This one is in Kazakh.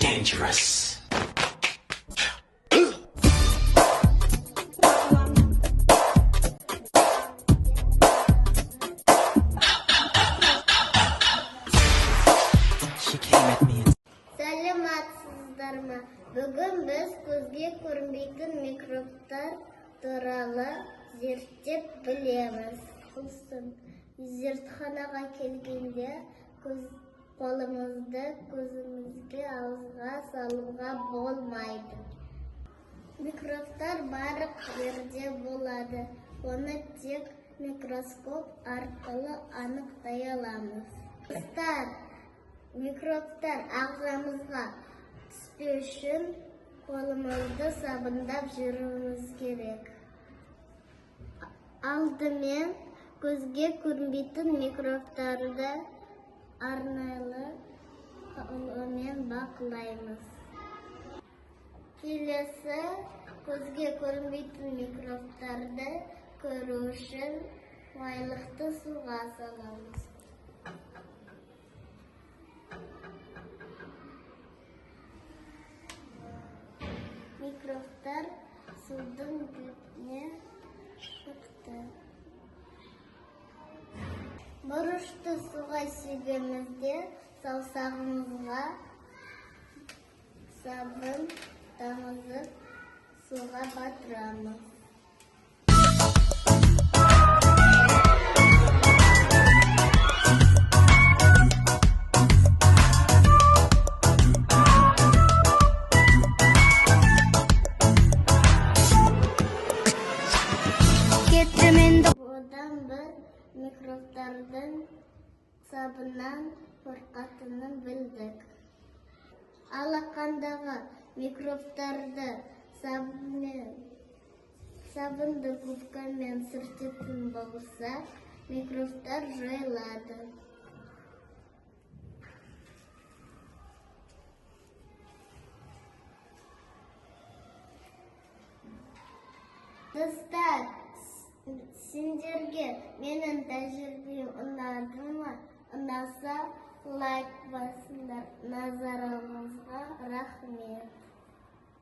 dangerous. She came at me and Саламатсыздармы? Бүгін біз көзге көрінбейтін микробтар туралы зерттеп білеміз. Зертханаға келгенде қолымызды көзімізге, ауызға салуға болмайды. Микробтар барлық жерде болады. Оны тек микроскоп арқылы анықтай аламыз. Микробтар ағзамызға түспеу үшін қолымызды сабындап жүруіміз керек. Алдымен көзге көрінбейтін микробтарды арнайы қолмен бақылаймыз. Келесі көзге көрінбейтін микробтарды көру үшін майлықты суға саламыз. Микробтар судың бетіне шықты. Бұрышты суға сүйгенімізде саусағымызға сабын тамызып суға батырамыз. Одан бір микробтардың сабынан қорқатынын білдік. Алақандағы микробтарды сабынды губкамен сүртетін болсақ, микробтар жойылады. Достар, сендерге менің тәжірибем ұнады ма? Ұнаса, лайк басыңдар. Назарыңызға рахмет.